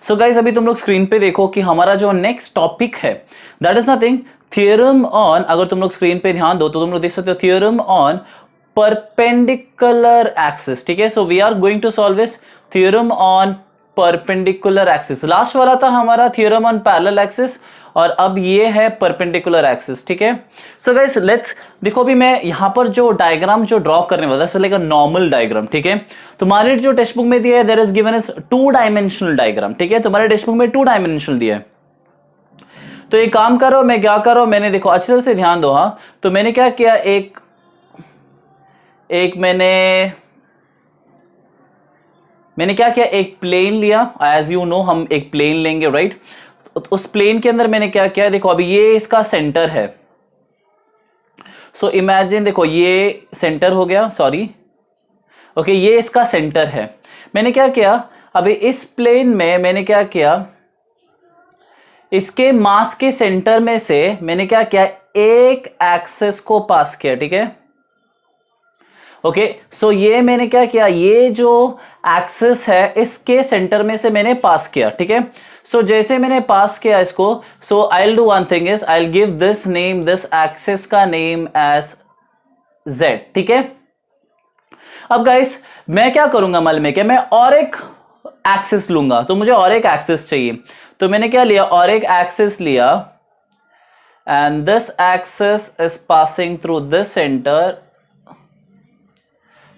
So guys अभी तुम लोग स्क्रीन पे देखो कि हमारा जो नेक्स्ट टॉपिक है that is nothing theorem on, अगर तुम लोग स्क्रीन पे ध्यान दो तो तुम लोग देख सकते हो थियरम ऑन परपेंडिकुलर एक्सिस। ठीक है, so we are going to solve this theorem on perpendicular axis. Last वाला था हमारा थियरम ऑन पैरेलल एक्सिस और अब ये है परपेंडिकुलर एक्सिस। ठीक है, सो गाइस लेट्स देखो, अभी मैं यहां पर जो डायग्राम जो ड्रॉ करने वाला है लाइक अ नॉर्मल डायग्राम। ठीक है, तुम्हारे जो टेक्स्ट बुक में दिया है there is given is 2 dimensional diagram. ठीक है, तुम्हारे टेक्स्ट बुक में 2 डायमेंशनल दिया है। तो एक काम करो, मैं क्या करो, मैंने देखो अच्छी तरह से ध्यान दो। हाँ, तो मैंने क्या किया, एक मैंने क्या किया, एक प्लेन लिया। एज यू नो हम एक प्लेन लेंगे, राइट। तो उस प्लेन के अंदर मैंने क्या किया, देखो अभी ये इसका सेंटर है। सो इमेजिन, देखो ये सेंटर हो गया, सॉरी ओके, ये इसका सेंटर है। मैंने क्या किया, अभी इस प्लेन में मैंने क्या किया, इसके मास के सेंटर में से मैंने क्या किया, एक एक्सिस को पास किया। ठीक है, ओके, सो ये मैंने क्या किया, ये जो एक्सिस है इसके सेंटर में से मैंने पास किया। ठीक है, सो जैसे मैंने पास किया इसको, so I will do one thing is I will give this name, this axis का नेम एज z। ठीक है, अब गाइस मैं क्या करूंगा, मल में क्या, मैं और एक एक्सिस लूंगा। तो मुझे और एक एक्सिस चाहिए, तो मैंने क्या लिया, और एक एक्सिस लिया and this axis is passing through this centre.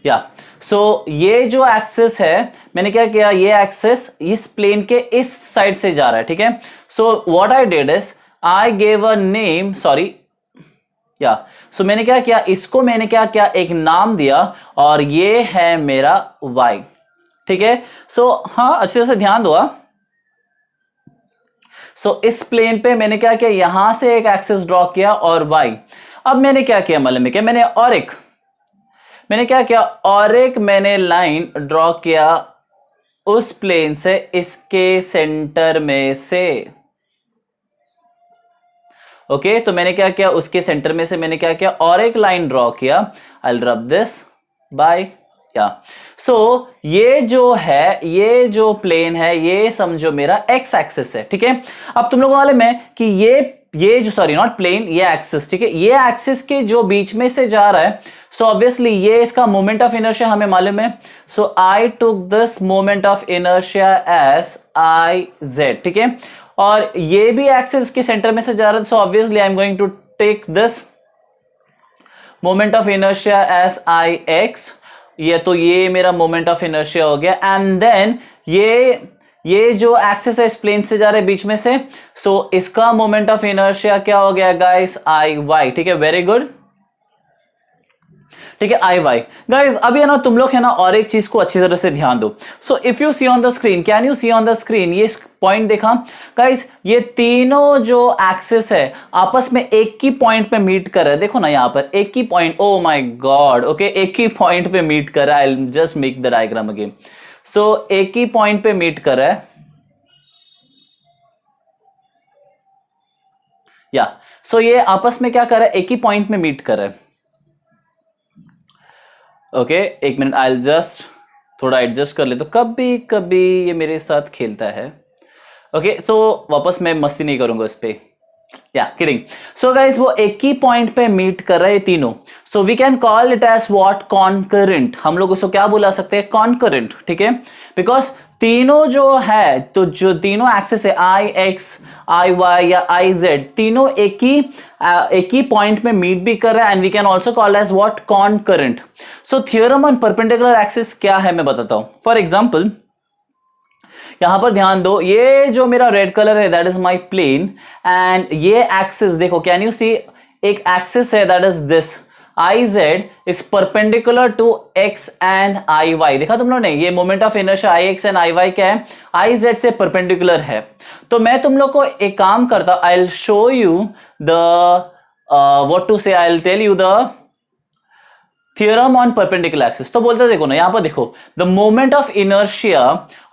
या सो ये जो एक्सिस है, मैंने क्या किया, ये एक्सिस इस प्लेन के इस साइड से जा रहा है। ठीक है, so what I did is I gave a name, sorry या सो मैंने क्या किया, इसको मैंने क्या किया, एक नाम दिया और ये है मेरा y। ठीक है, सो हाँ अच्छे से ध्यान दो। सो इस प्लेन पे मैंने क्या किया, यहां से एक एक्सिस ड्रॉ किया और y। अब मैंने क्या किया, मतलब में क्या, मैंने क्या किया, और एक मैंने लाइन ड्रॉ किया उस प्लेन से इसके सेंटर में से। ओके, तो मैंने क्या किया, उसके सेंटर में से मैंने क्या किया, और एक लाइन ड्रॉ किया। I will rub this by या सो ये जो है, ये जो प्लेन है, ये समझो मेरा एक्स एक्सिस है। ठीक है, अब तुम लोगों वाले में कि ये जो, सॉरी नॉट प्लेन, ये एक्सिस। ठीक है, ये एक्सिस के जो बीच में से जा रहा है, सो ऑब्वियसली ये इसका मोमेंट ऑफ इनर्शिया हमें मालूम है। So I took this moment of inertia as I Z. ठीक है, और ये भी एक्सिस के सेंटर में से जा रहा है, so obviously I am going to take this moment of inertia as I x. ये तो ये मेरा मोमेंट ऑफ इनर्शिया हो गया, एंड देन ये जो एक्सिस है इस प्लेन से जा रहे बीच में से, सो इसका मोमेंट ऑफ इनर्शिया क्या हो गया गाइस, आई वाई। ठीक है, वेरी गुड। ठीक है, आई वाई। गाइस अभी है ना, तुम लोग है ना और एक चीज को अच्छी तरह से ध्यान दो। So if you see on the screen, can you see on the screen, ये पॉइंट देखा गाइस, ये तीनों जो एक्सिस है आपस में एक ही पॉइंट पे मीट कर रहा है। देखो ना यहां पर एक ही point, oh my god, okay, एक ही पॉइंट पे मीट कर रहा है। I will just make the diagram again. So एक ही पॉइंट पे मीट कर रहा है, या सो ये आपस में क्या कर रहा है, एक ही पॉइंट में मीट कर रहा है। ओके, एक मिनट, आई जस्ट थोड़ा एडजस्ट कर ले, तो कभी कभी ये मेरे साथ खेलता है। ओके, तो वापस मैं मस्ती नहीं करूंगा इस पे, या किडिंग। सो गाइस वो एक ही पॉइंट पे मीट कर रहे हैं तीनों, so we can call it as what, concurrent. हम लोग उसको क्या बुला सकते हैं, कॉन्करेंट। ठीक है, बिकॉज तीनों जो है, तो जो तीनों एक्सिस है आई एक्स, आई वाई या आई जेड, तीनों एक ही पॉइंट में मीट भी कर रहा है, and we can also call as what, concurrent. So theorem on perpendicular axis क्या है मैं बताता हूं। फॉर एग्जाम्पल यहां पर ध्यान दो, ये जो मेरा रेड कलर है that is my plane, and ये एक्सिस देखो, कैन यू सी, एक एक्सिस है that is this I Z is perpendicular to x and I y. देखा तुम लोग ने, ये moment of inertia I x and I y क्या है, आई जेड से परपेंडिकुलर है। तो मैं तुम लोग को एक काम करता हूं, I will show you the what to say, I will tell you the theorem on perpendicular axis. तो बोलते देखो ना, यहां पर देखो, the moment of inertia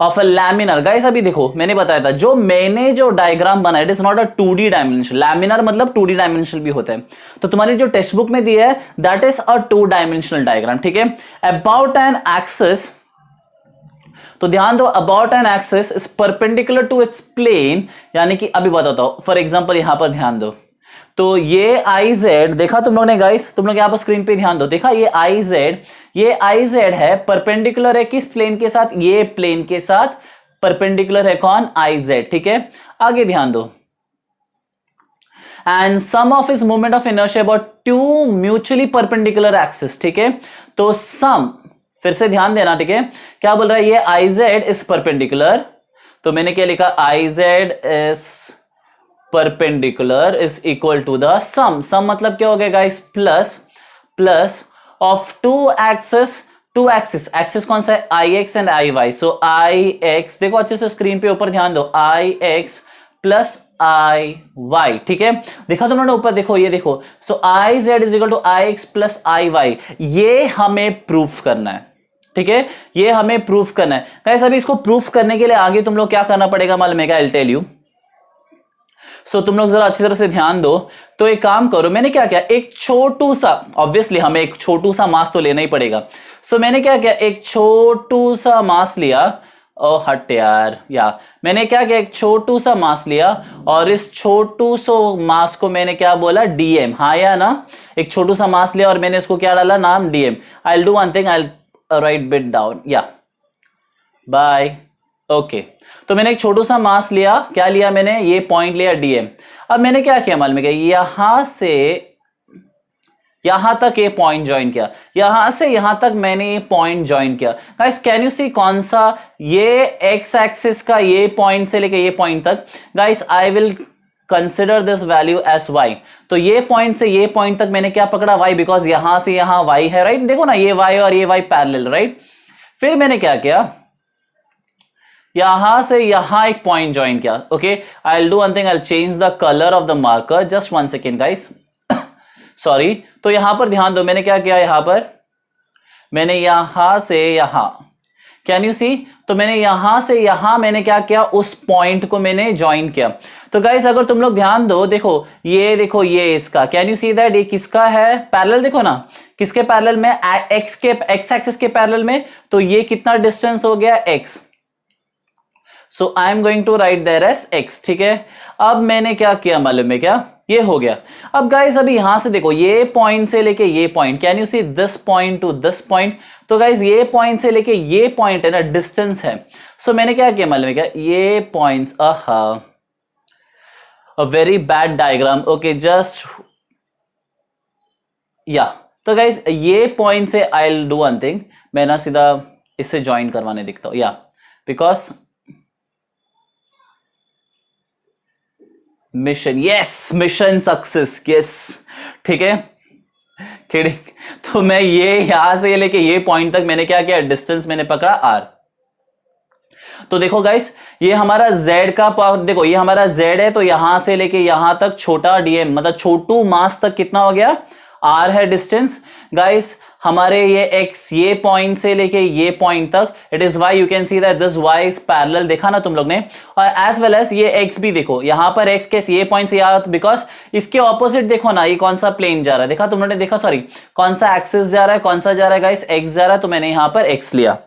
of a laminar. Guys अभी देखो मैंने बताया था, जो डायग्राम बना it is not a 2D dimension. Laminar मतलब 2D डायमेंशनल भी होता है। तो तुम्हारी जो टेक्स्ट बुक में दिया है that is a 2 dimensional diagram. ठीक है, अबाउट एन एक्सिस तो ध्यान दो, about an axis is perpendicular to its plane, यानी कि अभी बताता हूं, फॉर एग्जांपल यहां पर ध्यान दो, तो ये आई जेड देखा तुम लोग ने गाइस, तुम लोग यहां पर स्क्रीन पे ध्यान दो, देखा ये आई जेड है, परपेंडिकुलर है किस प्लेन के साथ, ये प्लेन के साथ परपेंडिकुलर है कौन, आई जेड, ठीक है। आगे ध्यान दो, and sum of is moment of inertia about two mutually perpendicular axis, ठीक है। तो सम, फिर से ध्यान देना, ठीक है, क्या बोल रहा है, ये आई जेड इज परपेंडिकुलर, तो मैंने क्या लिखा, I Z is perpendicular is equal to the sum मतलब क्या हो गया guys, plus of two axis कौन सा है, I x and I Y, so I X, देखो अच्छे से स्क्रीन पे ऊपर ध्यान दो, I X plus I Y, ठीक है। देखा तुमने ऊपर, देखो ये देखो, so I Z is equal to I X plus I Y, ये हमें प्रूफ करना है, ठीक है, ये हमें प्रूफ करना है गाइस। अभी इसको प्रूफ करने के लिए आगे तुम लोग क्या करना पड़ेगा मालूम है क्या, आई विल टेल यू। सो तुम लोग जरा अच्छी तरह से ध्यान दो, तो एक काम करो, मैंने क्या किया, एक छोटू सा, ऑब्वियसली हमें एक छोटू सा मास तो लेना ही पड़ेगा, सो मैंने क्या किया, एक छोटू सा मास लिया, ओ हट यार, या मैंने क्या किया, एक छोटू सा मास लिया, और इस छोटू सो मास को मैंने क्या बोला, डीएम, हाँ या ना, एक छोटू सा मास लिया और मैंने इसको क्या डाला, नाम DM. I will do one thing, I will write bit down, या बाय, ओके। तो मैंने एक छोटू सा मास लिया, क्या लिया मैंने, ये पॉइंट लिया डीएम। अब मैंने क्या किया मालूम है, यहां से यहां तक ये पॉइंट ज्वाइन किया, यहां से यहां तक मैंने ये पॉइंट ज्वाइन किया। गाइस कैन यू सी कौन सा, ये एक्स एक्सिस का ये पॉइंट से लेके ये पॉइंट तक, guys I will consider this value as y. तो ये पॉइंट से ये पॉइंट तक मैंने क्या पकड़ा, वाई, बिकॉज यहां से यहां वाई है, राइट, देखो ना ये वाई और ये वाई पैरेलल, राइट। फिर मैंने क्या किया, यहां से यहां एक पॉइंट ज्वाइन किया, okay. I will do one thing, I will change the colour of the marker, just one second guys, sorry. तो यहां पर ध्यान दो, मैंने क्या किया, यहां पर मैंने यहां से यहां, कैन यू सी, तो मैंने यहां से यहां मैंने क्या किया, उस पॉइंट को मैंने ज्वाइन किया। तो गाइस अगर तुम लोग ध्यान दो, देखो ये इसका, कैन यू सी दैट, ये किसका है, पैरेलल, देखो ना किसके पैरेलल में, एक्स एक्सिस के पैरेलल में, तो ये कितना डिस्टेंस हो गया, x, so I am going to write there as x, ठीक है। अब मैंने क्या किया मालूम है क्या, ये हो गया। अब गाइस अभी यहां से देखो, ये पॉइंट से लेके ये point, can you see this point two this point, तो गाइस ये पॉइंट से लेके ये पॉइंट है ना, डिस्टेंस है। सो मैंने क्या किया मालूम है क्या, ये points, a very bad diagram, okay, just या, तो गाइस ये पॉइंट से I will do one thing, मैं ना सीधा इससे ज्वाइन करवाने दिखता हूं, या because mission, yes, mission success, yes, ठीक है, किडिंग। तो मैं ये यहां से लेके ये पॉइंट तक मैंने क्या किया, डिस्टेंस मैंने पकड़ा आर। तो देखो गाइस, ये हमारा z का पावर, देखो ये हमारा z है, तो यहां से लेके यहां तक छोटा dm, मतलब छोटू मास तक कितना हो गया, r है डिस्टेंस। गाइस हमारे ये x, ये पॉइंट से लेके ये पॉइंट तक, it is y, you can see that this y is parallel, देखा ना तुम लोग ने, और एज वेल एज ये x भी देखो, यहां पर x के ये पॉइंट से यार, बिकॉज इसके ऑपोजिट देखो ना, ये कौन सा प्लेन जा रहा है, देखा तुम लोगों ने, देखा, सॉरी, कौन सा एक्सिस जा रहा है, कौन सा जा रहा है गाइस, x जा रहा है, तो मैंने यहां पर x लिया।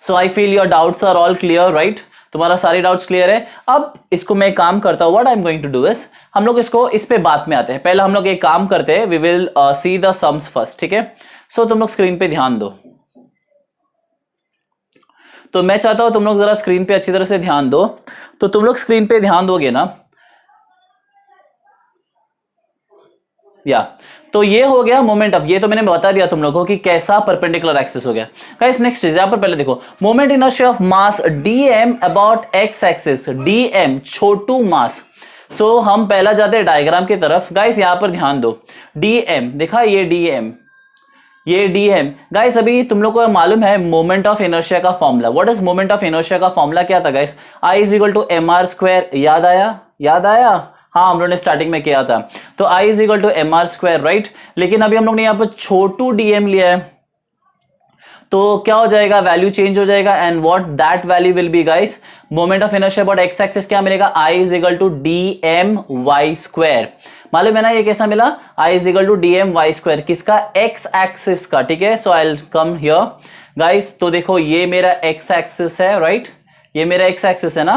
So I feel your doubts are all clear, right, तुम्हारा सारे डाउट्स क्लियर है। अब इसको मैं काम करता हूं, what I am going to do is, हम लोग इसको इस पे बाद में आते हैं, पहले हम लोग एक काम करते हैं, we will see the sums first, ठीक है। सो तुम लोग स्क्रीन पे ध्यान दो, तो मैं चाहता हूं तुम लोग जरा स्क्रीन पे अच्छी तरह से ध्यान दो, तो तुम लोग स्क्रीन पे ध्यान दोगे ना, या, तो ये हो गया मोमेंट ऑफ, ये तो मैंने बता दिया तुम लोगों को कि कैसा परपेंडिकुलर एक्सिस हो गया। गाइस नेक्स्ट चीज, यहां पर पहले देखो, moment inertia of mass dm about X axis, dm छोटू मास। सो हम पहला जाते हैं डायग्राम की तरफ। गाइस यहां पर ध्यान दो, dm, देखा ये dm, ये dm। गाइस अभी तुम लोग को मालूम है मोमेंट ऑफ इनर्शिया का formula, what is moment of inertia का फॉर्मूला, क्या था guys, I is equal to mr square, याद आया, हाँ हम लोगों ने स्टार्टिंग में किया था, तो I is equal to mr square, right. लेकिन अभी हम लोग ने यहाँ पर छोटू dm लिया है, तो क्या हो जाएगा, वैल्यू चेंज हो जाएगा, and what that value will be guys, moment of inertia about X axis क्या मिलेगा, I is equal to dm y square. मालूम है ना ये कैसा मिला, I is equal to dm y square, किसका, एक्स एक्सिस का, ठीक है। So I will come here, guys तो देखो ये मेरा एक्स एक्सिस है, राइट, ये मेरा एक्स एक्सिस है ना,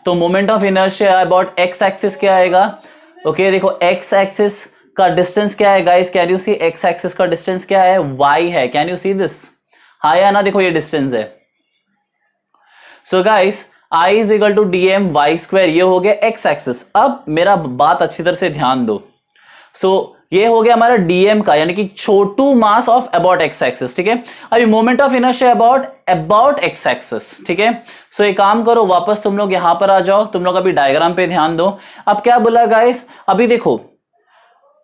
तो moment of inertia about X axis क्या आएगा? ओके देखो एक्स एक्सिस का डिस्टेंस क्या है guys, can you see X axis का डिस्टेंस क्या है? y है, कैन यू सी दिस? हाँ या ना, देखो ये डिस्टेंस है। So guys I is equal to D M Y square, ये हो गया एक्स एक्सिस। अब मेरा बात अच्छी तरह से ध्यान दो। ये हो गया हमारा डीएम का, यानी कि छोटू mass of about X axis, ठीक है। अभी moment of inertia about X axis, ठीक है। सो एक काम करो, वापस तुम लोग यहां पर आ जाओ, तुम लोग अभी डायग्राम पे ध्यान दो। अब क्या बोला गाइस, अभी देखो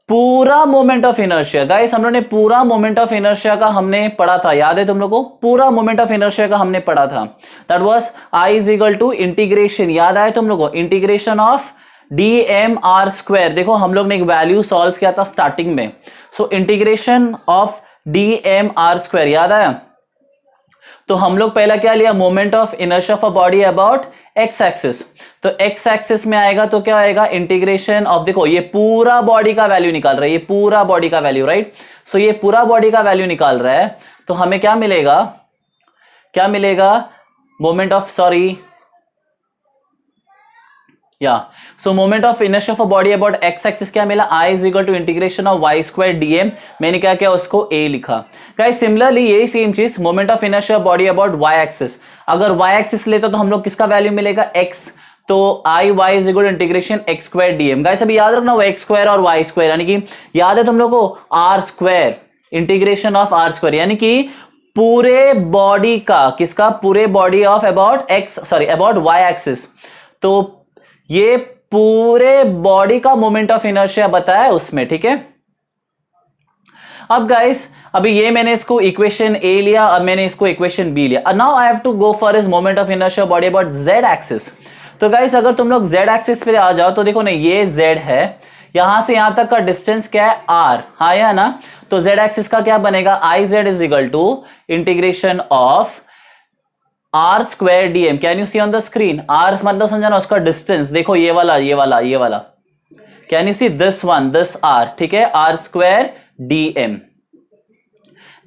पूरा मोमेंट ऑफ इनर्शिया, गाइस हम लोग ने पूरा मोमेंट ऑफ इनर्शिया का हमने पढ़ा था, याद है तुम लोग को? पूरा मोमेंट ऑफ इनर्शिया का हमने पढ़ा था, that was I is equal to integration, याद आया तुम लोग को? Integration of D M R square. देखो हम लोग ने एक वैल्यू सॉल्व किया था स्टार्टिंग में, so integration of D M R square, याद आया? तो हम लोग पहला क्या लिया, moment of inertia of a body about X axis. तो एक्स एक्सिस में आएगा तो क्या आएगा, इंटीग्रेशन ऑफ, देखो ये पूरा बॉडी का वैल्यू निकाल रहा है, ये पूरा बॉडी का वैल्यू, राइट। सो ये पूरा बॉडी का वैल्यू निकाल रहा है, तो हमें क्या मिलेगा, क्या मिलेगा, मोमेंट ऑफ, सॉरी या so moment of inertia of a body about X axis क्या मिला, I is equal to integration of Y square DM. मैंने क्या किया, उसको ए लिखा। गाइस सिमिलरली यही सेम चीज moment of inertia of body about Y axis, अगर वाई एक्सिस लेता तो हम लोग किसका वैल्यू मिलेगा, एक्स, तो I Y is equal to integration X square DM. Guys अभी याद रखना वो एक्स स्क्वायर और वाई स्क्वायर, यानी कि याद है तुम लोग को R square, integration of R square, यानी कि पूरे बॉडी का, किसका, पूरे body of about X, sorry about Y axis. तो ये पूरे बॉडी का मोमेंट ऑफ इनर्शिया बताया उसमें, ठीक है। अब गाइस अभी ये मैंने इसको इक्वेशन ए लिया, अब मैंने इसको इक्वेशन बी लिया। Now I have to go for is moment of inertia body about Z axis. तो गाइस अगर तुम लोग जेड एक्सिस पे आ जाओ तो देखो ना, ये जेड है, यहां से यहां तक का डिस्टेंस क्या है, आर, हाँ या ना। तो जेड एक्सिस का क्या बनेगा, I Z is equal to integration of R square DM. Can you see on the screen, R मतलब समझाना उसका डिस्टेंस, देखो ये वाला ये वाला ये वाला, can you see this one, this R, ठीक है, आर स्क्वायर डीएम।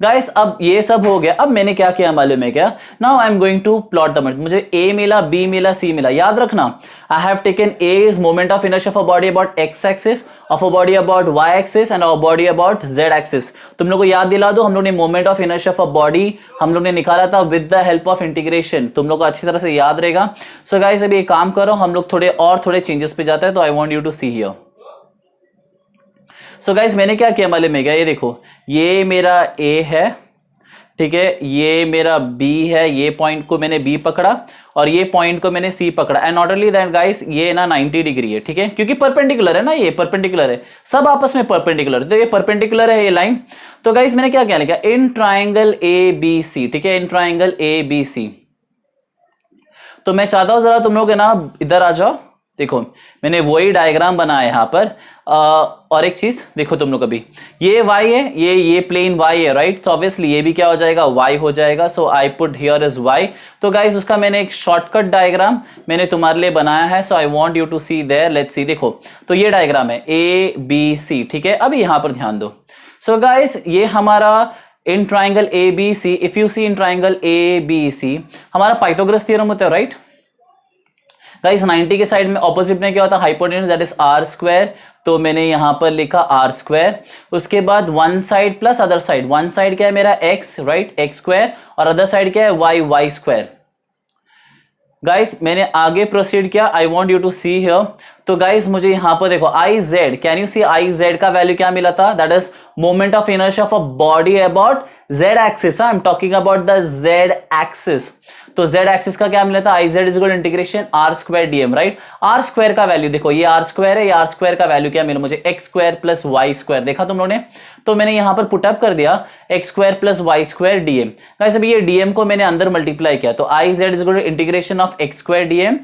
गाइस अब ये सब हो गया। अब मैंने क्या किया मालूम है क्या, now I am going to plot the moment. मुझे ए मिला, बी मिला, सी मिला, याद रखना I have taken A is moment of inertia of a body about X axis, of a body about Y axis and a body about Z axis. तुम लोग को याद दिला दो, हम लोग ने moment of inertia of a body हम लोग ने निकाला था with the help of integration, तुम लोग को अच्छी तरह से याद रहेगा। सो गाइस अभी एक काम करो, हम लोग थोड़े चेंजेस पे जाते हैं, तो I want you to see here. So guys मैंने क्या किया मालूम है क्या, ये देखो ये मेरा ए है, ठीक है, ये मेरा B है, ये पॉइंट को मैंने B पकड़ा और ये पॉइंट को मैंने C पकड़ा, and not only that guys ये ना 90 डिग्री है, ठीक है, क्योंकि परपेंडिकुलर है ना, ये परपेंडिकुलर है, सब आपस में परपेंडिकुलर है, तो ये परपेंडिकुलर है ये लाइन। तो गाइस मैंने क्या क्या लिखा, इन ट्राइंगल ABC, ठीक है, इन ट्राइंगल ABC। तो मैं चाहता हूं जरा तुम लोग है ना इधर आ जाओ, देखो मैंने वही डायग्राम बनाया यहां पर। और एक चीज देखो तुम लोग, अभी ये y है, ये प्लेन y है, राइट, तो ऑब्वियसली ये भी क्या हो जाएगा, y हो जाएगा। So I put here is y। तो गाइस उसका मैंने एक शॉर्टकट डायग्राम मैंने तुम्हारे लिए बनाया है, so I want you to see there, let's see. देखो तो ये डायग्राम है ABC, ठीक है। अभी यहां पर ध्यान दो। सो गाइस ये हमारा in triangle ABC, if you see in triangle ABC हमारा पाइथागोरस थ्योरम होता है, राइट। गाइस 90 के साइड में ऑपोजिट में क्या होता है, hypotenuse, that is R square. तो मैंने यहां पर लिखा आर स्क्वायर। उसके बाद one side plus other side, one side क्या है मेरा एक्स, राइट, एक्स स्क्वायर, और अदर साइड क्या है वाई, वाई स्क्वायर। गाइस मैंने आगे प्रोसीड किया, I want you to see here. तो गाइस मुझे यहां पर देखो I Z, can you see I Z का वैल्यू क्या मिला था, that is moment of inertia of a body about Z axis. I am talking about the Z axis. तो जेड एक्सिस का क्या मिला था, I Z is equal integration R square DM, right. R square का value देखो, ये are square है, ये आर स्क्वायर का वैल्यू क्या मिला मुझे, X square plus Y square, देखा तुम लोगों ने। तो मैंने यहां पर पुटअप कर दिया X square plus Y square DM. Guys अभी ये डीएम को मैंने अंदर मल्टीप्लाई किया, तो I Z is equal integration of X square DM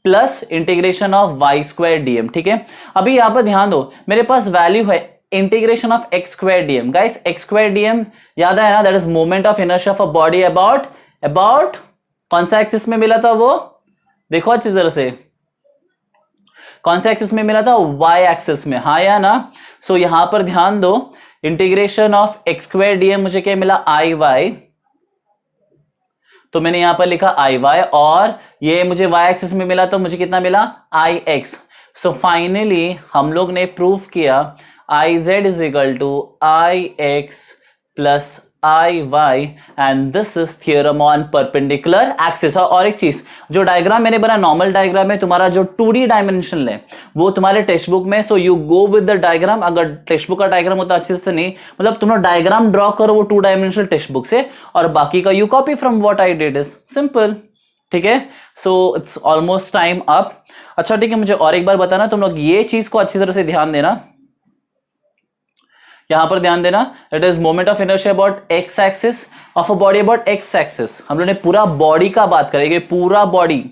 plus integration of Y square DM, ठीक है। अभी यहां पर ध्यान दो, मेरे पास वैल्यू है integration of X square DM. Guys X square DM याद आया ना, that is moment of inertia of a body about कौन सा एक्सिस में मिला था, वो देखो अच्छी तरह से, कौन सा एक्सिस में मिला था, वाई एक्सिस में, हाँ या ना। सो यहां पर ध्यान दो, integration of X square DM मुझे क्या मिला, आई वाई, तो मैंने यहां पर लिखा आई वाई, और ये मुझे वाई एक्सिस में मिला तो मुझे कितना मिला, आई एक्स। सो फाइनली हम लोग ने प्रूफ किया I Z is equal to I X plus I Y, and this is theorem on perpendicular axis. और एक चीज, जो डायग्राम मैंने बना नॉर्मल डायग्राम है, तुम्हारा जो 2D डायमेंशनल है वो तुम्हारे टेक्स्ट बुक में, so you go with the diagram. अगर टेक्स्ट बुक का डायग्राम होता अच्छे से नहीं, मतलब तुम लोग डायग्राम ड्रॉ करो वो 2 डायमेंशनल टेक्स्ट बुक से, और बाकी का you copy from what I did, is simple. ठीक है, so it's almost time up. अच्छा ठीक है, मुझे और एक बार बताना, तुम लोग ये चीज को अच्छी तरह से ध्यान देना, यहां पर ध्यान देना, it is moment of inertia about X axis of a body about X axis. हम लोग ने पूरा बॉडी का बात करेंगे, पूरा बॉडी,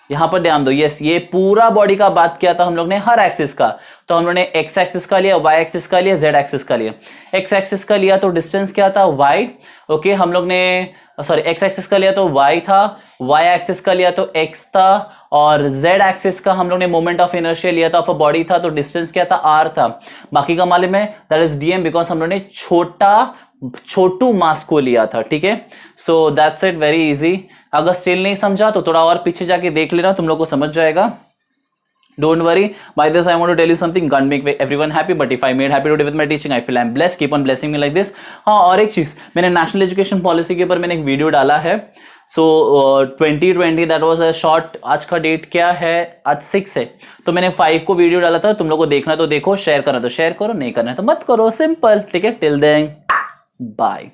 यहां पर ध्यान दो, यस ये पूरा बॉडी का बात किया था हम लोग ने, हर एक्सिस का। तो हम लोग ने एक्स एक्सिस का लिया, वाई एक्सिस का लिया, जेड एक्सिस का लिया। एक्स एक्सिस का लिया तो डिस्टेंस क्या था, वाई, ओके। हम लोग ने सॉरी एक्स एक्सिस का लिया तो वाई था, वाई एक्सिस का लिया तो एक्स था, और जेड एक्सिस का हम लोग ने मोमेंट ऑफ इनर्शिया लिया था, ऑफ अ बॉडी था, तो डिस्टेंस क्या था, आर था। बाकी का मालूम है, दैट इज डीएम, बिकॉज हम लोग ने छोटू मास को लिया था। ठीक है, so that's it, very easy. अगर स्टिल नहीं समझा तो थोड़ा और पीछे जाके देख लेना, तुम लोग को समझ जाएगा। Don't worry. By this, I want to tell you something. Can't make everyone happy, but if I made happy today with my teaching, I feel I'm blessed. Keep on blessing me like this. हाँ, और एक चीज, मैंने national education policy के ऊपर मैंने एक video डाला है। सो 2020 दैट वाज अ शॉर्ट, आज का डेट क्या है, आज 6 है, तो मैंने 5 को वीडियो डाला था। तुम लोग को देखना तो देखो, शेयर करना तो शेयर करो, नहीं करना तो मत करो, सिंपल। ठीक है, टिल देन बाय।